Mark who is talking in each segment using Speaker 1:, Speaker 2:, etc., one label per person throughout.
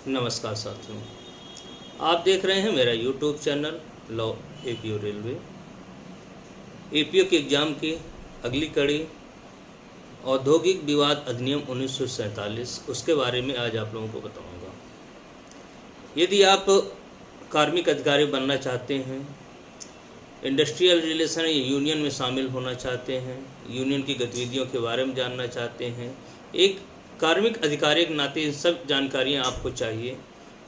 Speaker 1: नमस्कार साथियों, आप देख रहे हैं मेरा YouTube channel law APO railway. APO के एग्ज़ाम की अगली कड़ी औद्योगिक विवाद अधिनियम 1947 उसके बारे में आज आप लोगों को बताऊंगा। यदि आप कार्मिक अधिकारी बनना चाहते हैं, इंडस्ट्रियल रिलेशन या यूनियन में शामिल होना चाहते हैं, यूनियन की गतिविधियों के बारे में जानना चाहते हैं, एक कार्मिक अधिकारी के नाते इन सब जानकारियाँ आपको चाहिए।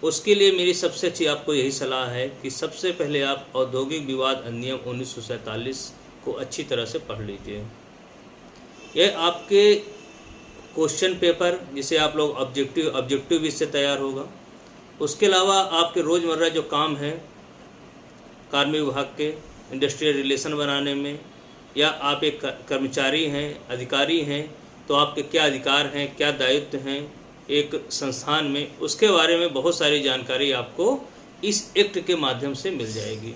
Speaker 1: उसके लिए मेरी सबसे अच्छी आपको यही सलाह है कि सबसे पहले आप औद्योगिक विवाद अधिनियम 1947 को अच्छी तरह से पढ़ लीजिए। यह आपके क्वेश्चन पेपर जिसे आप लोग ऑब्जेक्टिव भी इससे तैयार होगा। उसके अलावा आपके रोज़मर्रा जो काम हैं कार्मिक विभाग के इंडस्ट्रियल रिलेशन बनाने में, या आप एक कर्मचारी हैं, अधिकारी हैं, तो आपके क्या अधिकार हैं, क्या दायित्व हैं एक संस्थान में, उसके बारे में बहुत सारी जानकारी आपको इस एक्ट के माध्यम से मिल जाएगी।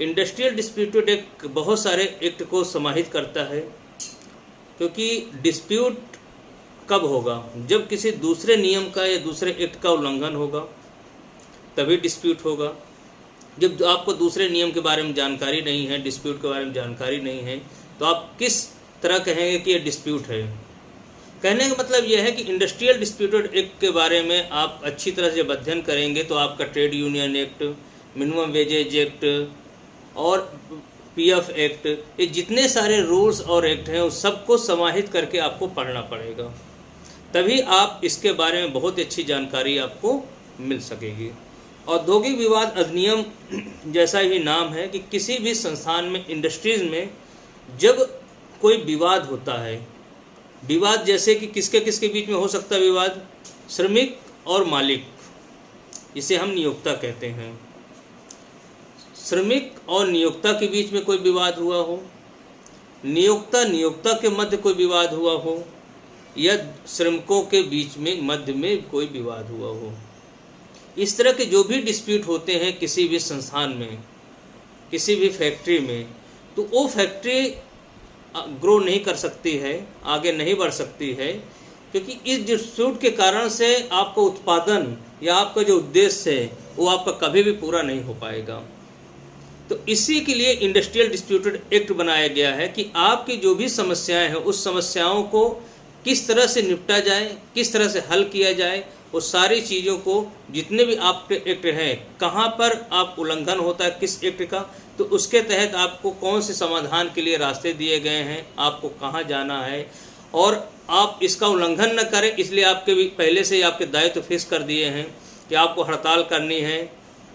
Speaker 1: इंडस्ट्रियल डिस्प्यूटेड एक्ट बहुत सारे एक्ट को समाहित करता है, क्योंकि डिस्प्यूट कब होगा, जब किसी दूसरे नियम का या दूसरे एक्ट का उल्लंघन होगा तभी डिस्प्यूट होगा। जब आपको दूसरे नियम के बारे में जानकारी नहीं है, डिस्प्यूट के बारे में जानकारी नहीं है, तो आप किस तरह कहेंगे कि ये डिस्प्यूट है। कहने का मतलब यह है कि इंडस्ट्रियल डिस्प्यूटेड एक्ट के बारे में आप अच्छी तरह से अध्ययन करेंगे तो आपका trade union act, minimum wages act और पीएफ एक्ट, ये जितने सारे रूल्स और एक्ट हैं उस सबको समाहित करके आपको पढ़ना पड़ेगा, तभी आप इसके बारे में बहुत अच्छी जानकारी आपको मिल सकेगी। औद्योगिक विवाद अधिनियम जैसा ही नाम है कि किसी भी संस्थान में, इंडस्ट्रीज़ में जब कोई विवाद होता है, विवाद जैसे कि किसके किसके बीच में हो सकता है विवाद, श्रमिक और मालिक, इसे हम नियोक्ता कहते हैं। श्रमिक और नियोक्ता के बीच में कोई विवाद हुआ हो, नियोक्ता के मध्य कोई विवाद हुआ हो, या श्रमिकों के बीच में मध्य में कोई विवाद हुआ हो, इस तरह के जो भी डिस्प्यूट होते हैं किसी भी संस्थान में, किसी भी फैक्ट्री में, तो वो फैक्ट्री ग्रो नहीं कर सकती है, आगे नहीं बढ़ सकती है, क्योंकि इस डिस्प्यूट के कारण से आपका उत्पादन या आपका जो उद्देश्य है वो आपका कभी भी पूरा नहीं हो पाएगा। तो इसी के लिए इंडस्ट्रियल डिस्प्यूटेड एक्ट बनाया गया है कि आपकी जो भी समस्याएं हैं उस समस्याओं को किस तरह से निपटा जाए, किस तरह से हल किया जाए, वो सारी चीज़ों को, जितने भी आपके एक्ट हैं, कहाँ पर आप उल्लंघन होता है किस एक्ट का, तो उसके तहत आपको कौन से समाधान के लिए रास्ते दिए गए हैं, आपको कहाँ जाना है, और आप इसका उल्लंघन न करें इसलिए आपके भी पहले से ही आपके दायित्व फिक्स कर दिए हैं कि आपको हड़ताल करनी है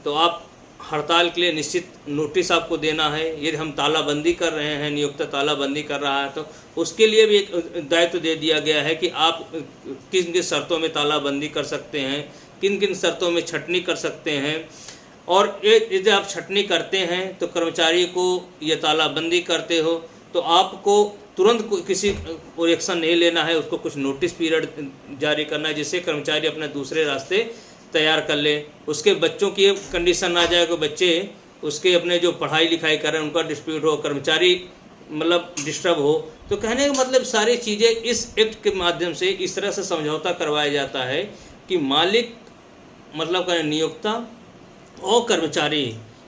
Speaker 1: तो आप हड़ताल के लिए निश्चित नोटिस आपको देना है। यदि हम तालाबंदी कर रहे हैं, नियोक्ता तालाबंदी कर रहा है, तो उसके लिए भी एक दायित्व दे दिया गया है कि आप किन किन शर्तों में तालाबंदी कर सकते हैं, किन किन शर्तों में छटनी कर सकते हैं, और यदि आप छटनी करते हैं तो कर्मचारी को ये तालाबंदी करते हो तो आपको तुरंत किसी एक्शन नहीं लेना है, उसको कुछ नोटिस पीरियड जारी करना है जिससे कर्मचारी अपने दूसरे रास्ते तैयार कर ले। उसके बच्चों की ये कंडीशन ना जाए कि बच्चे उसके अपने जो पढ़ाई लिखाई कर रहे हैं उनका डिस्प्यूट हो, कर्मचारी मतलब डिस्टर्ब हो। तो कहने का मतलब सारी चीज़ें इस एक्ट के माध्यम से इस तरह से समझौता करवाया जाता है कि मालिक मतलब नियोक्ता और कर्मचारी,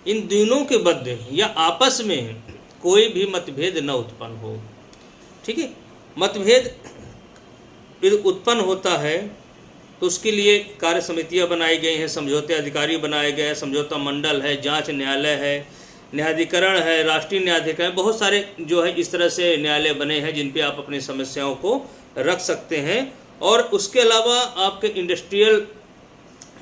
Speaker 1: इन दोनों के मध्य या आपस में कोई भी मतभेद न उत्पन्न हो। ठीक है, मतभेद यदि उत्पन्न होता है तो उसके लिए कार्य समितियाँ बनाई गई हैं, समझौते अधिकारी बनाए गए हैं, समझौता मंडल है, जांच न्यायालय है, न्यायाधिकरण है, राष्ट्रीय न्यायाधिकरण, बहुत सारे जो है इस तरह से न्यायालय बने हैं जिन पे आप अपनी समस्याओं को रख सकते हैं। और उसके अलावा आपके इंडस्ट्रियल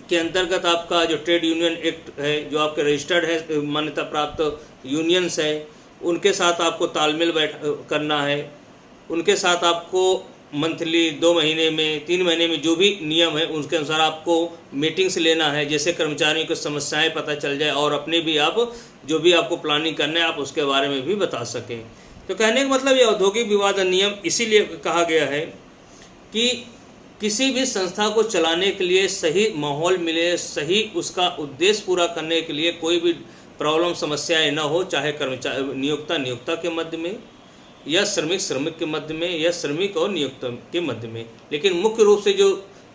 Speaker 1: के अंतर्गत आपका जो ट्रेड यूनियन एक्ट है, जो आपके रजिस्टर्ड है, मान्यता प्राप्त यूनियंस है, उनके साथ आपको तालमेल करना है, उनके साथ आपको मंथली, 2 महीने में, 3 महीने में जो भी नियम है उसके अनुसार आपको मीटिंग्स लेना है, जैसे कर्मचारियों की समस्याएं पता चल जाए और अपने भी आप जो भी आपको प्लानिंग करना है आप उसके बारे में भी बता सकें। तो कहने का मतलब ये औद्योगिक विवाद नियम इसीलिए कहा गया है कि किसी भी संस्था को चलाने के लिए सही माहौल मिले, सही उसका उद्देश्य पूरा करने के लिए कोई भी प्रॉब्लम समस्याएं न हो, चाहे कर्मचारी नियोक्ता के मध्य में, या श्रमिक के मध्य में, या श्रमिक और नियोक्ता के मध्य में। लेकिन मुख्य रूप से जो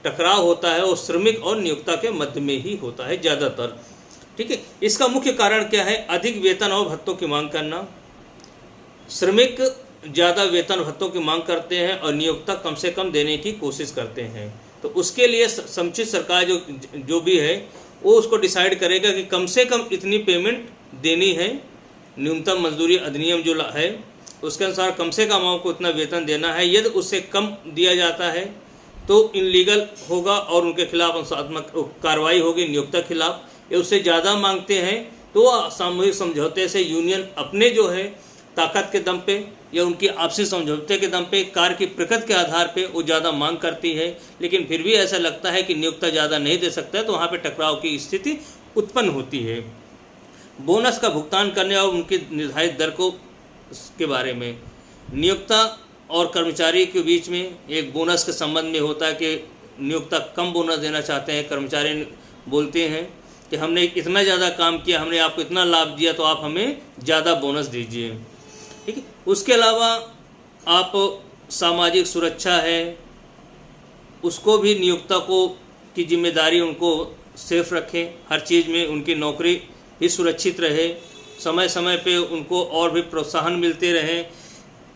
Speaker 1: टकराव होता है वो श्रमिक और नियोक्ता के मध्य में ही होता है ज़्यादातर। ठीक है, इसका मुख्य कारण क्या है? अधिक वेतन और भत्तों की मांग करना। श्रमिक ज़्यादा वेतन भत्तों की मांग करते हैं और नियोक्ता कम से कम देने की कोशिश करते हैं। तो उसके लिए समुचित सरकार जो भी है वो उसको डिसाइड करेगा कि कम से कम इतनी पेमेंट देनी है। न्यूनतम मजदूरी अधिनियम जो है उसके अनुसार कम से कम आपको इतना वेतन देना है। यदि उससे कम दिया जाता है तो इनलीगल होगा और उनके खिलाफ अनुशासनात्मक कार्रवाई होगी नियोक्ता खिलाफ। या उससे ज़्यादा मांगते हैं तो सामूहिक समझौते से यूनियन अपने जो है ताकत के दम पे या उनकी आपसी समझौते के दम पे कार्य की प्रकृति के आधार पे वो ज़्यादा मांग करती है, लेकिन फिर भी ऐसा लगता है कि नियोक्ता ज़्यादा नहीं दे सकता है तो वहाँ पे टकराव की स्थिति उत्पन्न होती है। बोनस का भुगतान करने और उनकी निर्धारित दर के बारे में नियोक्ता और कर्मचारी के बीच में एक बोनस के संबंध में होता है कि नियोक्ता कम बोनस देना चाहते हैं, कर्मचारी बोलते हैं कि हमने इतना ज़्यादा काम किया, हमने आपको इतना लाभ दिया तो आप हमें ज़्यादा बोनस दीजिए। ठीक है, उसके अलावा आप सामाजिक सुरक्षा है उसको भी नियोक्ता को की जिम्मेदारी उनको सेफ रखें, हर चीज़ में उनकी नौकरी भी सुरक्षित रहे, समय समय पे उनको और भी प्रोत्साहन मिलते रहें।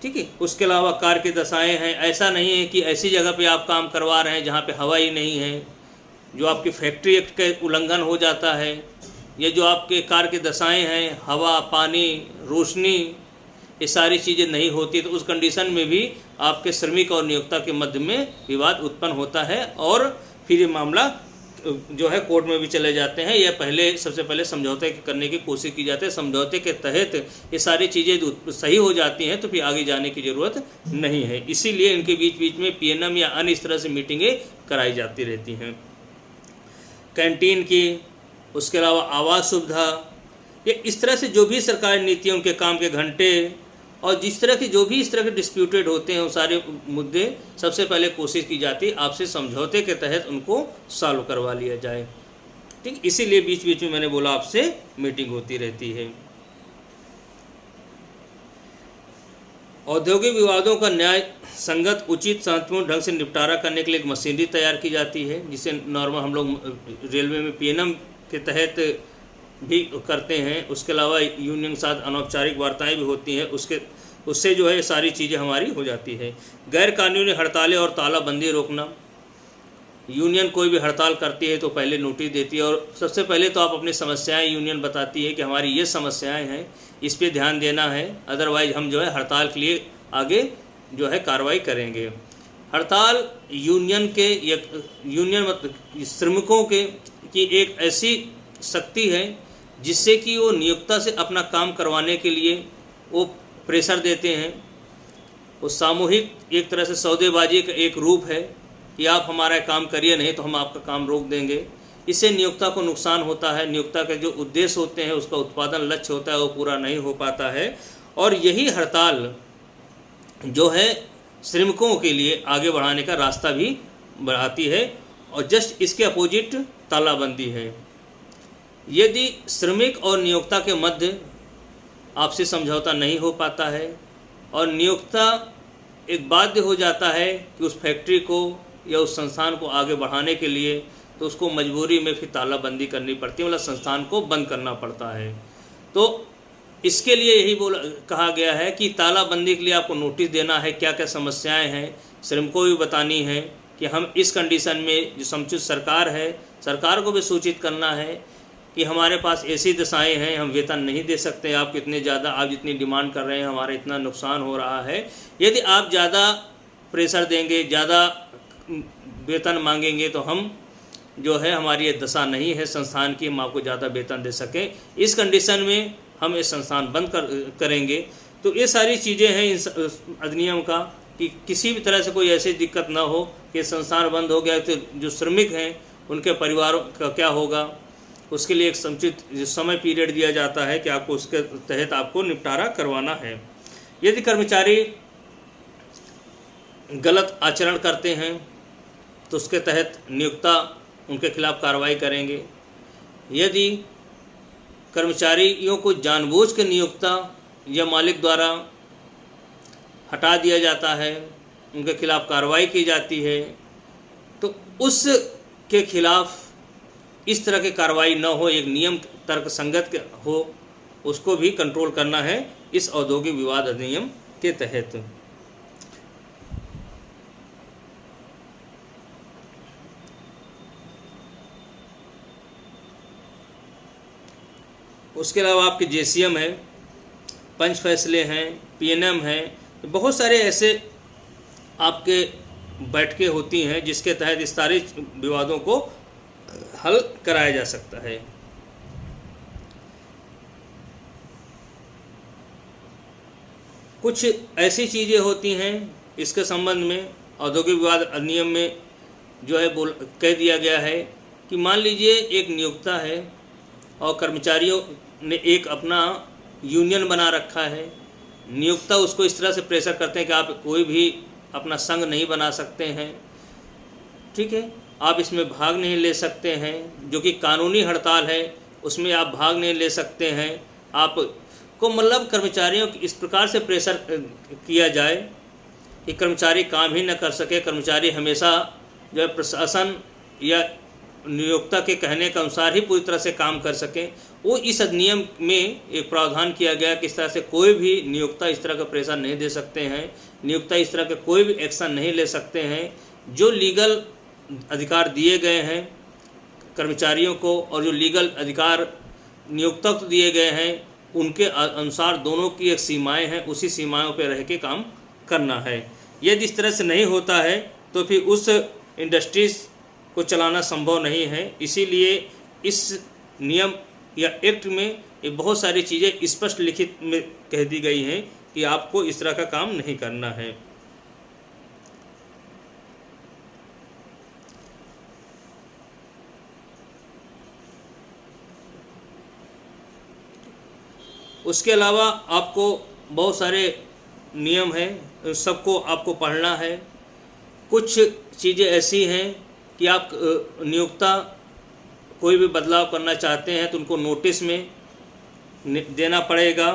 Speaker 1: ठीक है, उसके अलावा कार्य की दशाएँ हैं, ऐसा नहीं है कि ऐसी जगह पे आप काम करवा रहे हैं जहाँ पे हवा ही नहीं है, जो आपकी फैक्ट्री एक्ट का उल्लंघन हो जाता है। ये जो आपके कार्य की दशाएँ हैं, हवा, पानी, रोशनी, ये सारी चीज़ें नहीं होती तो उस कंडीशन में भी आपके श्रमिक और नियोक्ता के मध्य में विवाद उत्पन्न होता है और फिर ये मामला जो है कोर्ट में भी चले जाते हैं। या सबसे पहले समझौते करने की कोशिश की जाती है, समझौते के तहत ये सारी चीज़ें सही हो जाती हैं तो फिर आगे जाने की ज़रूरत नहीं है। इसीलिए इनके बीच बीच में पीएनएम या अन्य इस तरह से मीटिंगें कराई जाती रहती हैं। कैंटीन की, उसके अलावा आवास सुविधा, ये इस तरह से जो भी सरकारी नीतियाँ, उनके काम के घंटे और जिस तरह की जो भी इस तरह के डिस्प्यूटेड होते हैं वो सारे मुद्दे सबसे पहले कोशिश की जाती है आपसे समझौते के तहत उनको सॉल्व करवा लिया जाए। ठीक, इसीलिए बीच बीच में मैंने बोला आपसे मीटिंग होती रहती है। औद्योगिक विवादों का न्याय संगत, उचित, शांतिपूर्ण ढंग से निपटारा करने के लिए एक मशीनरी तैयार की जाती है जिसे नॉर्मल हम लोग रेलवे में पीएनएम के तहत भी करते हैं। उसके अलावा यूनियन के साथ अनौपचारिक वार्ताएं भी होती हैं, उससे जो है सारी चीज़ें हमारी हो जाती है। गैर कानूनी हड़तालें और तालाबंदी रोकना, यूनियन कोई भी हड़ताल करती है तो पहले नोटिस देती है और सबसे पहले तो आप अपनी समस्याएं यूनियन बताती है कि हमारी ये समस्याएं हैं, इस पे ध्यान देना है, अदरवाइज हम जो है हड़ताल के लिए आगे जो है कार्रवाई करेंगे। हड़ताल यूनियन मतलब श्रमिकों की एक ऐसी शक्ति है जिससे कि वो नियोक्ता से अपना काम करवाने के लिए वो प्रेशर देते हैं। वो सामूहिक एक तरह से सौदेबाजी का एक रूप है कि आप हमारा काम करिए नहीं तो हम आपका काम रोक देंगे। इससे नियोक्ता को नुकसान होता है, नियोक्ता के जो उद्देश्य होते हैं उसका उत्पादन लक्ष्य होता है वो पूरा नहीं हो पाता है और यही हड़ताल जो है श्रमिकों के लिए आगे बढ़ाने का रास्ता भी बढ़ाती है। और जस्ट इसके अपोजिट तालाबंदी है। यदि श्रमिक और नियोक्ता के मध्य आपसी समझौता नहीं हो पाता है और नियोक्ता एक बाध्य हो जाता है कि उस फैक्ट्री को या उस संस्थान को आगे बढ़ाने के लिए, तो उसको मजबूरी में फिर तालाबंदी करनी पड़ती है, मतलब संस्थान को बंद करना पड़ता है। तो इसके लिए यही कहा गया है कि तालाबंदी के लिए आपको नोटिस देना है, क्या क्या समस्याएं हैं, श्रमिकों को भी बतानी है कि हम इस कंडीशन में जो समुचित सरकार है, सरकार को भी सूचित करना है कि हमारे पास ऐसी दशाएं हैं, हम वेतन नहीं दे सकते, आप कितने ज़्यादा, आप जितनी डिमांड कर रहे हैं हमारा इतना नुकसान हो रहा है। यदि आप ज़्यादा प्रेशर देंगे, ज़्यादा वेतन मांगेंगे तो हम जो है हमारी ये दशा नहीं है संस्थान की, हम आपको ज़्यादा वेतन दे सकें, इस कंडीशन में हम ये संस्थान बंद करेंगे। तो ये सारी चीज़ें हैं इस अधिनियम का कि किसी भी तरह से कोई ऐसी दिक्कत ना हो कि संस्थान बंद हो गया तो जो श्रमिक हैं उनके परिवारों का क्या होगा। उसके लिए एक समुचित समय पीरियड दिया जाता है कि आपको उसके तहत आपको निपटारा करवाना है। यदि कर्मचारी गलत आचरण करते हैं तो उसके तहत नियोक्ता उनके खिलाफ कार्रवाई करेंगे। यदि कर्मचारियों को जानबूझ के नियोक्ता या मालिक द्वारा हटा दिया जाता है, उनके खिलाफ कार्रवाई की जाती है, तो उस के खिलाफ इस तरह की कार्रवाई न हो, एक नियम तर्क संगत हो, उसको भी कंट्रोल करना है इस औद्योगिक विवाद अधिनियम के तहत। उसके अलावा आपके जेसीएम है, पंच फैसले हैं, पीएनएम है, बहुत सारे ऐसे आपके बैठकें होती हैं जिसके तहत इस सारे विवादों को हल कराया जा सकता है। कुछ ऐसी चीज़ें होती हैं इसके संबंध में औद्योगिक विवाद अधिनियम में जो है कह दिया गया है कि मान लीजिए एक नियोक्ता है और कर्मचारियों ने एक अपना यूनियन बना रखा है। नियोक्ता उसको इस तरह से प्रेशर करते हैं कि आप कोई भी अपना संघ नहीं बना सकते हैं, ठीक है, आप इसमें भाग नहीं ले सकते हैं, जो कि कानूनी हड़ताल है उसमें आप भाग नहीं ले सकते हैं। आपको मतलब कर्मचारियों की इस प्रकार से प्रेशर किया जाए कि कर्मचारी काम ही न कर सके, कर्मचारी हमेशा जो है प्रशासन या नियोक्ता के कहने के अनुसार ही पूरी तरह से काम कर सकें। वो इस अधिनियम में एक प्रावधान किया गया कि इस तरह से कोई भी नियोक्ता इस तरह का प्रेशर नहीं दे सकते हैं, नियोक्ता इस तरह का कोई भी एक्शन नहीं ले सकते हैं। जो लीगल अधिकार दिए गए हैं कर्मचारियों को और जो लीगल अधिकार नियोक्ता को दिए गए हैं उनके अनुसार दोनों की एक सीमाएं हैं, उसी सीमाओं पर रह के काम करना है। यदि इस तरह से नहीं होता है तो फिर उस इंडस्ट्रीज़ को चलाना संभव नहीं है। इसीलिए इस नियम या एक्ट में ये बहुत सारी चीज़ें स्पष्ट लिखित में कह दी गई हैं कि आपको इस तरह का काम नहीं करना है। उसके अलावा आपको बहुत सारे नियम हैं, सबको आपको पढ़ना है। कुछ चीज़ें ऐसी हैं कि आप नियोक्ता कोई भी बदलाव करना चाहते हैं तो उनको नोटिस में देना पड़ेगा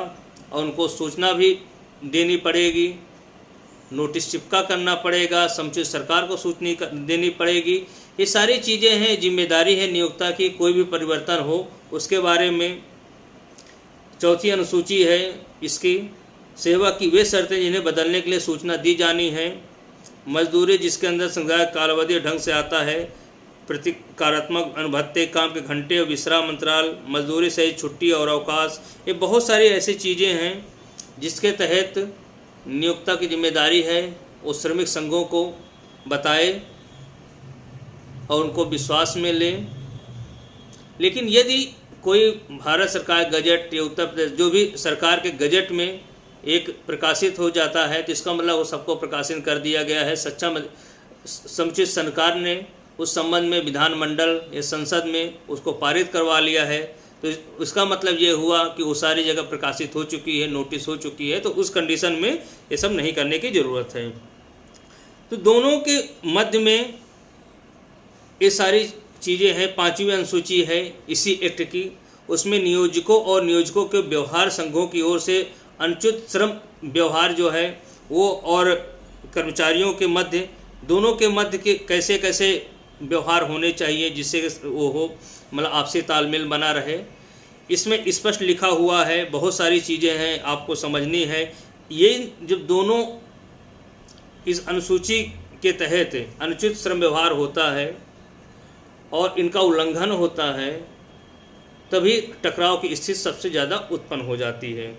Speaker 1: और उनको सूचना भी देनी पड़ेगी, नोटिस चिपका करना पड़ेगा, समुचित सरकार को सूचना देनी पड़ेगी। ये सारी चीज़ें हैं, जिम्मेदारी है नियोक्ता की। कोई भी परिवर्तन हो उसके बारे में चौथी अनुसूची है इसकी, सेवा की वे शर्तें जिन्हें बदलने के लिए सूचना दी जानी है। मजदूरी जिसके अंदर संविधायक कालावधि ढंग से आता है, प्रतिकारात्मक अनुभत्ते, काम के घंटे और विश्राम अंतराल, मजदूरी सहित छुट्टी और अवकाश, ये बहुत सारी ऐसी चीज़ें हैं जिसके तहत नियोक्ता की जिम्मेदारी है वो श्रमिक संघों को बताए और उनको विश्वास में ले। लेकिन यदि कोई भारत सरकार गजट या उत्तर प्रदेश जो भी सरकार के गजट में एक प्रकाशित हो जाता है तो इसका मतलब वो सबको प्रकाशित कर दिया गया है। समुचित सरकार ने उस संबंध में विधानमंडल या संसद में उसको पारित करवा लिया है, तो इसका मतलब ये हुआ कि वो सारी जगह प्रकाशित हो चुकी है, नोटिस हो चुकी है। तो उस कंडीशन में ये सब नहीं करने की ज़रूरत है। तो दोनों के मध्य में ये सारी चीज़ें हैं। पाँचवीं अनुसूची है इसी एक्ट की, उसमें नियोजकों और नियोजकों के व्यवहार संघों की ओर से अनुचित श्रम व्यवहार जो है वो और कर्मचारियों के मध्य, दोनों के मध्य के कैसे कैसे व्यवहार होने चाहिए जिससे वो हो, मतलब आपसी तालमेल बना रहे। इसमें स्पष्ट लिखा हुआ है, बहुत सारी चीज़ें हैं आपको समझनी है। ये जब दोनों इस अनुसूची के तहत अनुचित श्रम व्यवहार होता है और इनका उल्लंघन होता है तभी टकराव की स्थिति सबसे ज़्यादा उत्पन्न हो जाती है।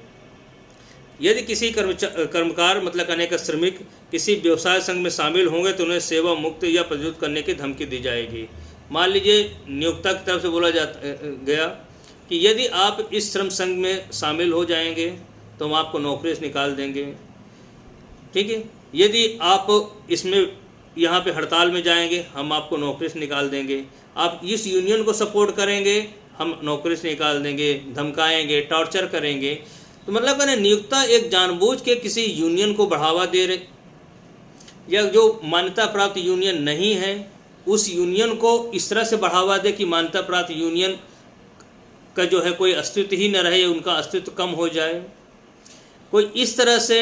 Speaker 1: यदि किसी कर्मकार मतलब कहने का श्रमिक किसी व्यवसाय संघ में शामिल होंगे तो उन्हें सेवा मुक्त या प्रज्वलित करने की धमकी दी जाएगी। मान लीजिए नियोक्ता की तरफ से बोला गया कि यदि आप इस श्रम संघ में शामिल हो जाएंगे तो हम आपको नौकरी से निकाल देंगे, ठीक है। यदि आप इसमें यहाँ पे हड़ताल में जाएंगे हम आपको नौकरी से निकाल देंगे, आप इस यूनियन को सपोर्ट करेंगे हम नौकरी से निकाल देंगे, धमकाएंगे, टॉर्चर करेंगे। तो मतलब कहने नियोक्ता एक जानबूझ के किसी यूनियन को बढ़ावा दे रहे या जो मान्यता प्राप्त यूनियन नहीं है उस यूनियन को इस तरह से बढ़ावा दे कि मान्यता प्राप्त यूनियन का जो है कोई अस्तित्व ही न रहे, उनका अस्तित्व कम हो जाए। कोई इस तरह से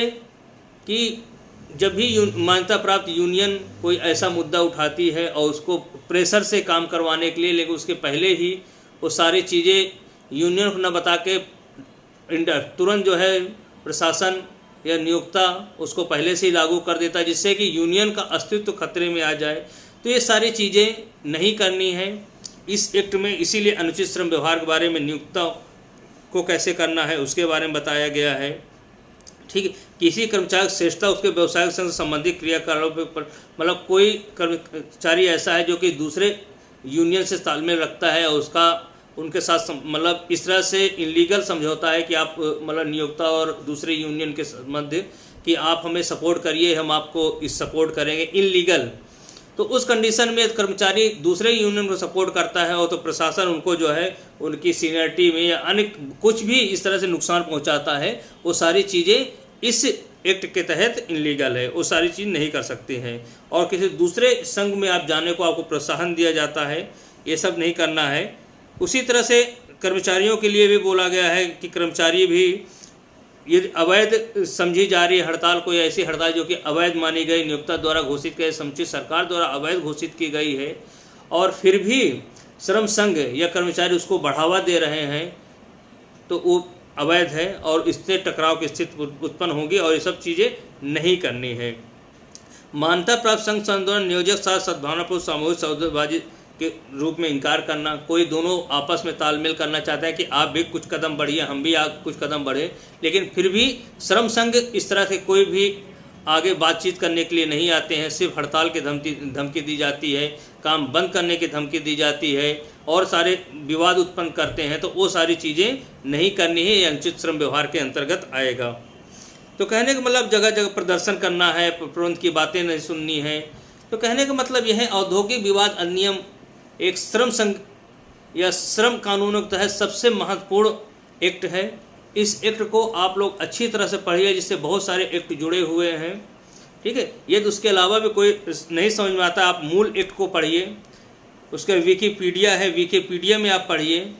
Speaker 1: कि जब भी मान्यता प्राप्त यूनियन कोई ऐसा मुद्दा उठाती है और उसको प्रेशर से काम करवाने के लिए, लेकिन उसके पहले ही वो सारी चीज़ें यूनियन को न बता के तुरंत जो है प्रशासन या नियोक्ता उसको पहले से ही लागू कर देता है, जिससे कि यूनियन का अस्तित्व खतरे में आ जाए। तो ये सारी चीज़ें नहीं करनी है इस एक्ट में। इसीलिए अनुचित श्रम व्यवहार के बारे में, नियोक्ता को कैसे करना है उसके बारे में बताया गया है। ठीक है, किसी कर्मचारी की श्रेष्ठता उसके व्यवसायिक संघ से संबंधित क्रियाकलापों पर, मतलब कोई कर्मचारी ऐसा है जो कि दूसरे यूनियन से तालमेल रखता है और उसका उनके साथ मतलब इस तरह से इनलीगल समझौता है कि आप मतलब नियोक्ता और दूसरे यूनियन के संबंध कि आप हमें सपोर्ट करिए, हम आपको इस सपोर्ट करेंगे, इनलीगल। तो उस कंडीशन में कर्मचारी दूसरे यूनियन को सपोर्ट करता है और तो प्रशासन उनको जो है उनकी सीनियरिटी में या अन्य कुछ भी इस तरह से नुकसान पहुंचाता है, वो सारी चीज़ें इस एक्ट के तहत इनलीगल है, वो सारी चीज़ नहीं कर सकते हैं। और किसी दूसरे संघ में आप जाने को आपको प्रोत्साहन दिया जाता है, ये सब नहीं करना है। उसी तरह से कर्मचारियों के लिए भी बोला गया है कि कर्मचारी भी यदि अवैध समझी जा रही हड़ताल, कोई ऐसी हड़ताल जो कि अवैध मानी गई, नियोक्ता द्वारा घोषित की, समुचित सरकार द्वारा अवैध घोषित की गई है, और फिर भी श्रम संघ या कर्मचारी उसको बढ़ावा दे रहे हैं, तो वो अवैध है और इससे टकराव की स्थिति उत्पन्न होगी और ये सब चीज़ें नहीं करनी है। मान्यता प्राप्त संघ संगठन नियोजक साथ सद्भावनापूर्ण सामूहिक सौदेबाजी के रूप में इनकार करना। कोई दोनों आपस में तालमेल करना चाहते हैं कि आप भी कुछ कदम बढ़िए, हम भी आप कुछ कदम बढ़े, लेकिन फिर भी श्रम संघ इस तरह से कोई भी आगे बातचीत करने के लिए नहीं आते हैं। सिर्फ हड़ताल की धमकी दी जाती है, काम बंद करने की धमकी दी जाती है और सारे विवाद उत्पन्न करते हैं। तो वो सारी चीज़ें नहीं करनी है, ये अनुचित श्रम व्यवहार के अंतर्गत आएगा। तो कहने का मतलब जगह जगह प्रदर्शन करना है, प्रबंध की बातें नहीं सुननी है। तो कहने का मतलब यह है औद्योगिक विवाद अधिनियम एक श्रम संघ या श्रम कानूनों के तहत सबसे महत्वपूर्ण एक्ट है। इस एक्ट को आप लोग अच्छी तरह से पढ़िए, जिससे बहुत सारे एक्ट जुड़े हुए हैं। ठीक है, यदि उसके अलावा भी कोई नहीं समझ में आता, आप मूल एक्ट को पढ़िए, उसका विकिपीडिया है, विकिपीडिया में आप पढ़िए।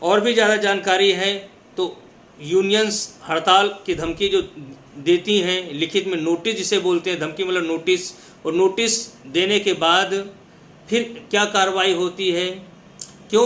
Speaker 1: और भी ज़्यादा जानकारी है तो यूनियंस हड़ताल की धमकी जो देती हैं, लिखित में नोटिस जिसे बोलते हैं, धमकी मतलब नोटिस, और नोटिस देने के बाद फिर क्या कार्रवाई होती है, क्यों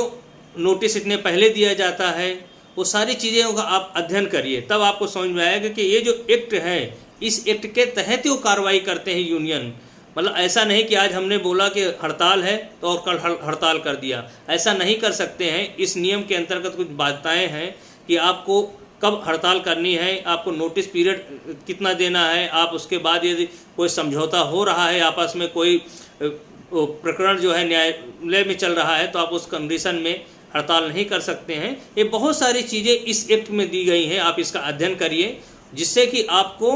Speaker 1: नोटिस इतने पहले दिया जाता है, वो सारी चीज़ों का आप अध्ययन करिए, तब आपको समझ में आएगा कि ये जो एक्ट है, इस एक्ट के तहत ही वो कार्रवाई करते हैं यूनियन। मतलब ऐसा नहीं कि आज हमने बोला कि हड़ताल है तो और कल हड़ताल कर दिया, ऐसा नहीं कर सकते हैं। इस नियम के अंतर्गत कुछ बाधाएँ हैं कि आपको कब हड़ताल करनी है, आपको नोटिस पीरियड कितना देना है, आप उसके बाद यदि कोई समझौता हो रहा है, आपस में कोई प्रकरण जो है न्यायालय में चल रहा है, तो आप उस कंडीशन में हड़ताल नहीं कर सकते हैं। ये बहुत सारी चीज़ें इस एक्ट में दी गई हैं, आप इसका अध्ययन करिए, जिससे कि आपको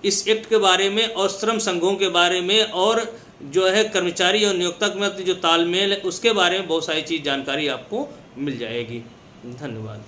Speaker 1: इस एक्ट के बारे में और श्रम संघों के बारे में और जो है कर्मचारी और नियोक्ता के मध्य जो तालमेल है उसके बारे में बहुत सारी चीज़ जानकारी आपको मिल जाएगी। धन्यवाद।